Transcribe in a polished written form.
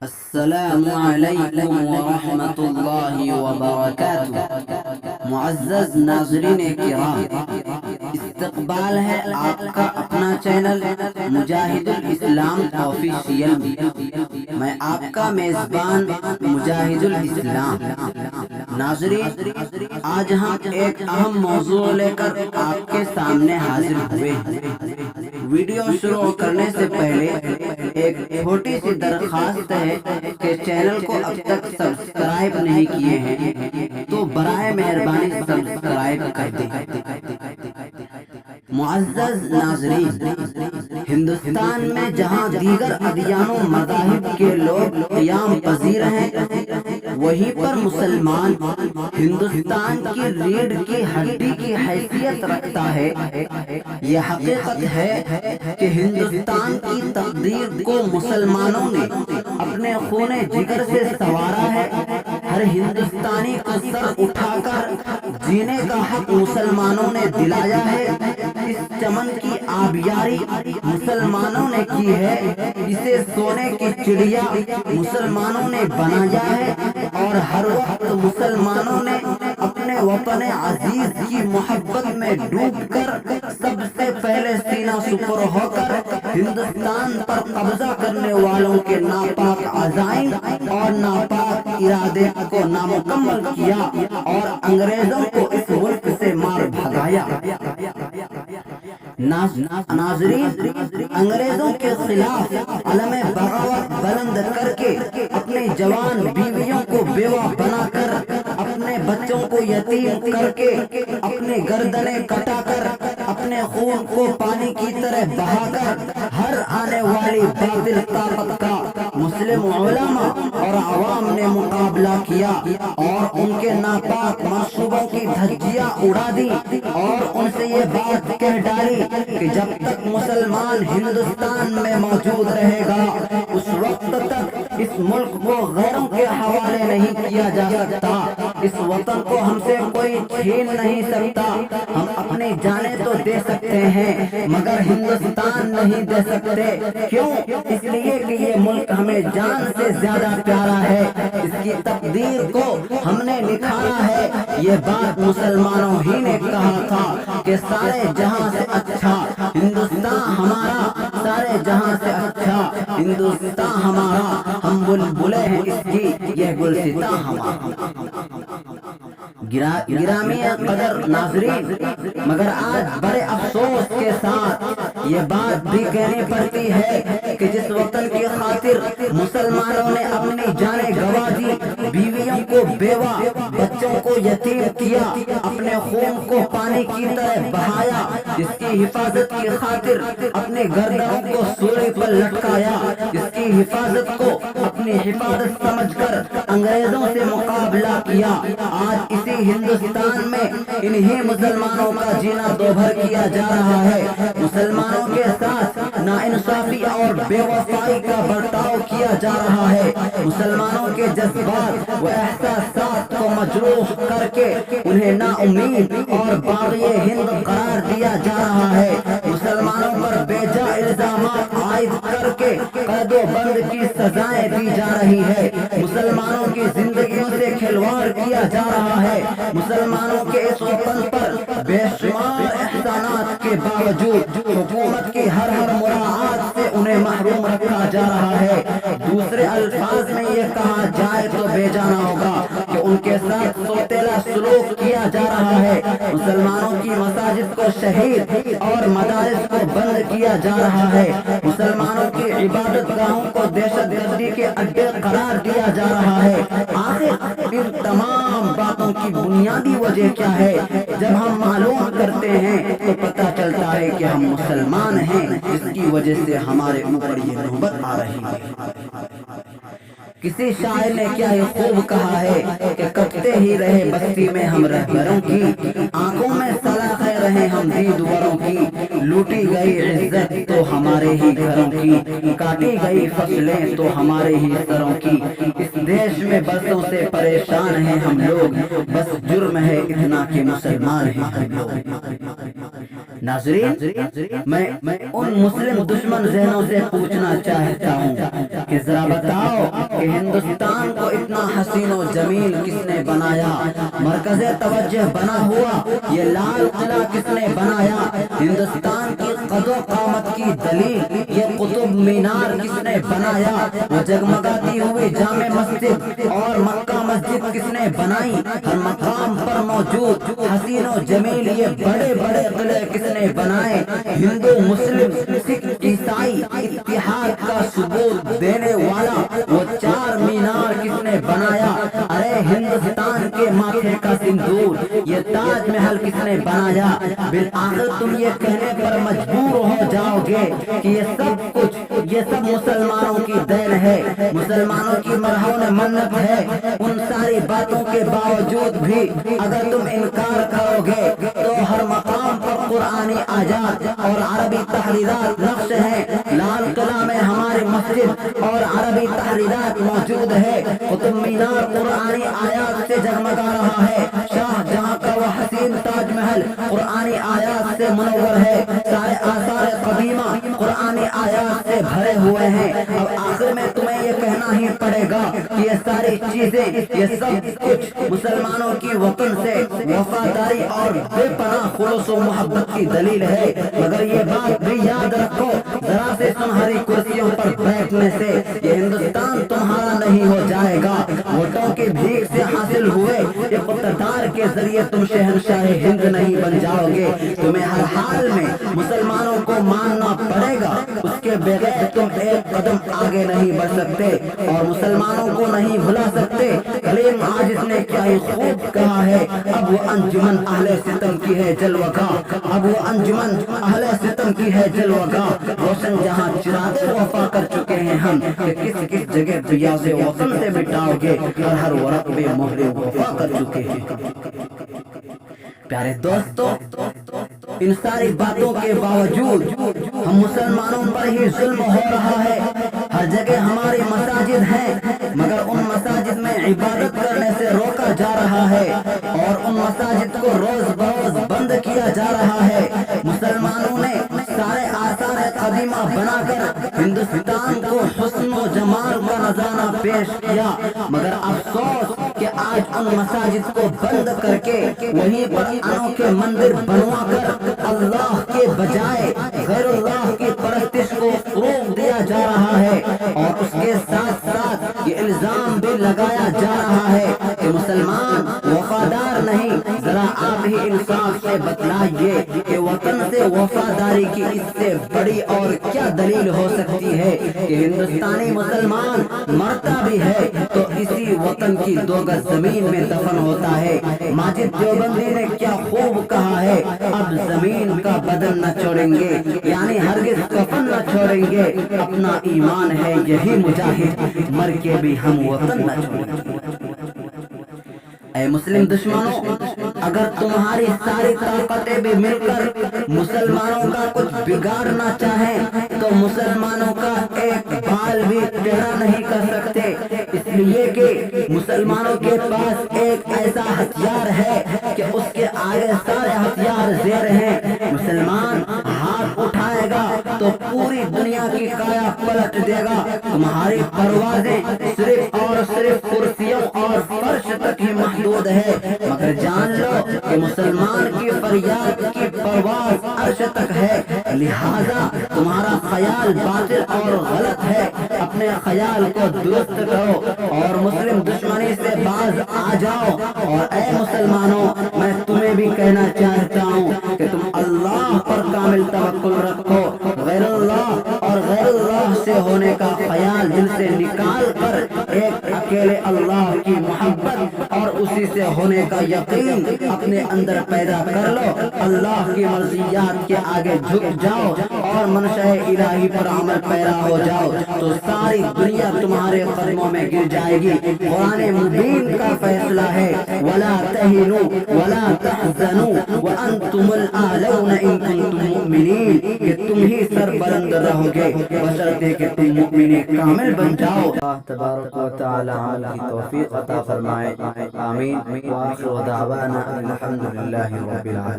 السلام علیکم ورحمۃ اللہ وبرکاتہ۔ معزز ناظرین کرام، استقبال ہے آپ کا اپنا چینل مجاہد الاسلام آفیشیل میں۔ میں آپ کا میزبان مجاہد الاسلام۔ ناظرین، آج ہم ایک اہم موضوع لے کر آپ کے سامنے حاضر ہوئے ہیں۔ ویڈیو شروع کرنے سے پہلے ایک چھوٹی سی درخواست ہے کہ چینل کو اب تک سبسکرائب نہیں کیے ہیں تو برائے مہربانی سبسکرائب کر دیں۔ معزز ناظرین، ہندوستان میں جہاں دیگر ادیان و مذاہب کے لوگ قیام پذیر ہیں، وہیں پر مسلمان ہندوستان کی ریڑھ کی ہڈی کی حیثیت رکھتا ہے۔ یہ حقیقت ہے کہ ہندوستان کی تقدیر کو مسلمانوں نے اپنے خون جگر سے سنوارا ہے۔ ہر ہندوستانی کو سر اٹھا کر جینے کا حق مسلمانوں نے دلایا ہے۔ اس چمن کی آبیاری مسلمانوں نے کی ہے، اسے سونے کی چڑیا مسلمانوں نے بنایا ہے، اور ہر وقت مسلمانوں نے اپنے وطن عزیز کی محبت میں ڈوب کر سب سے پہلے سینہ سپر ہو کر ہندوستان پر قبضہ کرنے والوں کے ناپاک عزائم اور ناپاک ارادے کو نامکمل کیا اور انگریزوں کو اس ملک سے مار بھگایا۔ ناظرین، انگریزوں کے خلاف علم بغاوت بلند کر کے اپنے جوان بیویوں کو بیوہ بنا کر، اپنے بچوں کو یتیم کر کے، اپنے گردنیں کٹا کر، اپنے خون کو پانی کی طرح بہا کر ہر آنے والی باطل طاقت کا مسلم علماء اور عوام نے مقابلہ کیا اور ان کے ناپاک منصوبوں کی دھجیاں اڑا دی، اور ان سے یہ بات کہہ ڈالی کہ جب تک مسلمان ہندوستان میں موجود رہے گا، اس وقت تک اس ملک کو غیروں کے حوالے نہیں کیا جا سکتا۔ اس وطن کو ہم سے کوئی چھین نہیں سکتا۔ ہم اپنی جانیں تو دے سکتے ہیں مگر ہندوستان نہیں دے سکتے۔ کیوں؟ اس لیے کہ یہ ملک ہمیں جان سے زیادہ پیارا ہے، اس کی تقدیر کو ہم نے نکھارا ہے۔ یہ بات مسلمانوں ہی نے کہا تھا کہ سارے جہاں سے اچھا ہندوستان ہمارا، سارے جہاں سے اچھا ہندوستان ہمارا، ہم بلبلے ہیں اس کی، یہ گلستان ہمارا۔ گرامی قدر ناظرین، مگر آج بڑے افسوس کے ساتھ یہ بات بھی کہنی پڑتی ہے کہ جس وطن کی خاطر مسلمانوں نے اپنی جانیں گنوا دی، بیویوں کو بیوہ، بچوں کو یتیم کیا، اپنے خون کو پانی کی طرح بہایا، جس کی حفاظت کی خاطر اپنے گردنوں کو سولی پر لٹکایا، جس کی حفاظت کو اپنی حفاظت سمجھ کر انگریزوں سے مقابلہ کیا، آج اسی ہندوستان میں انہی مسلمانوں کا جینا دوبھر کیا جا رہا ہے۔ مسلمانوں کے ساتھ ناانصافی اور بے وفائی کا برتاؤ کیا جا رہا ہے۔ مسلمانوں کے جذبات و احساسات کو مجروح کر کے انہیں نا امید اور باغی ہند قرار دیا جا رہا ہے۔ مسلمانوں پر بے جا الزامات عائد کر کے قید و بند کی سزائیں دی جا رہی ہے۔ مسلمانوں کی زندگیوں سے کھلواڑ کیا جا رہا ہے۔ مسلمانوں کے اس وطن پر بے شمار احسانات کے باوجود حکومت کی ہر مراعات سے انہیں محروم رکھا جا رہا ہے۔ دوسرے الفاظ میں یہ کہا جائے تو بے جانا ہوگا کہ ان کے ساتھ سوتیلا سلوک کیا جا رہا ہے۔ مسلمانوں کی مساجد کو شہید اور مدارس کو بند کیا جا رہا ہے۔ مسلمانوں کی عبادت گاہوں کو دہشت گردی کے اڈے قرار دیا جا رہا ہے۔ آخر ان تمام باتوں کی بنیادی وجہ کیا ہے؟ جب ہم معلوم کرتے ہیں تو پتہ چلتا ہے کہ ہم مسلمان ہیں، جس کی وجہ سے ہمارے اوپر یہ نوبت آ رہی ہے۔ کسی شاعر نے کیا ہی خوب کہا ہے کہ کٹتے ہی رہے بستی میں ہم رہبروں کی، آنکھوں میں سلاخیں رہے ہم دیدوروں کی، लूटी गई इज्जत तो हमारे ही घरों की, काटी गई फसलें तो हमारे ही सरों की। इस देश में बरसों से परेशान हैं हम लोग, बस जुर्म है इतना कि मुसलमान हैं हम लोग। नाज़रीन, मैं उन मुस्लिम दुश्मन जहनों से पूछना चाहता हूँ कि जरा बताओ कि हिंदुस्तान को इतना हसीन और जमील किसने बनाया? मरकज़े तवज्जो बना हुआ ये लाल किला किसने बनाया? हिंदुस्तान की कदो कामत की दलील ये कुतुब मीनार किसने बनाया? वो जगमगाती हुई जामे मस्जिद और मक्का मस्जिद किसने बनाई? हर मकाम पर मौजूद हसीन और जमील ये बड़े बड़े किले किसने बनाए? हिंदू मुस्लिम सिख ईसाई इत्तिहाद का सबूत देने वाला वो चार मीनार किसने बनाया? अरे हिंदुस्तान के माथे का सिंदूर ये ताजमहल किसने बनाया? बिल आखिर तुम ये कहने पर मजबूर हो जाओगे कि ये सब कुछ ये सब मुसलमानों की देन है, मुसलमानों की मरहून मन्नत है। उन सारी बातों के बावजूद भी अगर तुम इनकार करोगे तो हर मकाम पर कुरानी आजाद और अरबी तहरीरात नक्श है। लाल किला में हमारी मस्जिद और अरबी तहरीरात मौजूद है। कुतुब मीनार कुरानी आयात से जगमगा रहा है। शाहजहां का वह हसीन ताजमहल कुरानी आयात से मुनव्वर है। सारे आसार कदीमा कुरानी आयात से भरे हुए हैं। अब आखिर में तुम्हें ये कहना ही पड़ेगा कि ये सारी चीजें ये सब कुछ मुसलमानों की वतन से वफादारी और बेपनाह खुलूस व मोहब्बत की दलील है। मगर ये बात भी याद रखो, जरा से सुनहरी कुर्सियों पर बैठने से ये हिंदुस्तान तुम्हारा नहीं हो जाएगा। वोटों की भीख से हासिल हुए इक़्तिदार के जरिए तुम शहंशाह हिंद नहीं बन जाओगे। तुम्हें हर हाल में मुसलमानों को मानना पड़ेगा, उसके बगैर तुम एक कदम आगे नहीं बढ़ सकते और मुसलमानों को नहीं भुला सकते। कलीम आजिज़ ने क्या ही खूब कहा है, अब वो अंजुमन अहले सितम की है जलवगा, अब वो अंजुमन अहले सितम की है जलवगा। रोशन जहां चिरागे वफा कर चुके हैं हम, कि किस किस जगह दिया से वतन से मिटाओगे, और हर वरक पे मोहरे वफा कर चुके हैं। प्यारे दोस्तों, इन सारी बातों के बावजूद हम मुसलमानों पर ही जुल्म हो रहा है। हर जगह हमारी मसाजिद हैं, मगर उन मसाजिद में इबादत करने से रोका जा रहा है और उन मसाजिद को रोज बरोज बंद किया जा रहा है। मुसलमानों ने सारे आसार कदीमा बनाकर हिंदुस्तान को हुस्न व जमाल का नजराना पेश किया, मगर अफसोस कि आज उन मसाजिद को बंद करके वहीं पर अनोखे मंदिर बनवा कर अल्लाह के बजाय गैरुल्लाह की परस्तिश को फरोग दिया जा रहा है। और उसके साथ साथ ये इल्जाम भी लगाया जा रहा है कि मुसलमान वफादार नहीं। जरा आप ही इंसाफ से बतलाइए कि वतन से वफादारी की इससे बड़ी और क्या दलील हो सकती है कि हिंदुस्तानी मुसलमान मरता भी है तो इसी वतन की 2 गज जमीन में दफन होता है। माजिद देवबंदी ने क्या खूब कहा है, अब जमीन का बदन न छोड़ेंगे, यानी हरगिज कफन न छोड़ेंगे। अपना ईमान है यही मुजाहिद, मर के भी हम वतन न छोड़ेंगे। ऐ मुस्लिम दुश्मनों, अगर तुम्हारी सारी ताकतें भी मिलकर मुसलमानों का कुछ बिगाड़ना चाहें तो मुसलमानों का एक बाल भी टेढ़ा नहीं कर सकते, इसलिए कि मुसलमानों के पास एक ऐसा हथियार है कि उसके आगे सारे हथियार जेर हैं। मुसलमान हाथ उठाएगा तो पूरी दुनिया की काया पलट देगा। तुम्हारी परवाजें सिर्फ और सिर्फ कुर्सियों और फर्श तक ही महदूद है, मगर जान लो कि मुसलमान की फरियाद की परवाज अर्श तक है। लिहाजा तुम्हारा ख्याल बातिल और गलत है, अपने ख्याल को दुरुस्त करो और मुस्लिम दुश्मनी से बाज आ जाओ। और ऐ मुसलमानों, मैं तुम्हें भी कहना चाहता हूँ कि तुम अल्लाह पर कामिल तवक्कुल रखो। गैरुल्लाह और गैरुल्लाह से होने का ख्याल दिल से निकाल कर एक अकेले अल्लाह की मोहब्बत और उसी से होने का यकीन अपने अंदर पैदा कर लो। अल्लाह की मर्जियात के आगे झुक जाओ और मनशा-ए इलाही पर अमल पैरा हो जाओ तो सारी दुनिया तुम्हारे कदमों में गिर जाएगी। कुरान मुबीन का फैसला है, वला तहिनु वला तहज़नु व अंतुमुल आलौना इन कुंतुम المؤمنین کہ تم ہی سربلند رہو گے بشرطے کہ تم مؤمن کامل بن جاؤ۔ اللہ تبارک و تعالی عمل کی توفیق عطا فرمائے، آمین۔ وآخر دعوانا الحمدللہ رب العالمین۔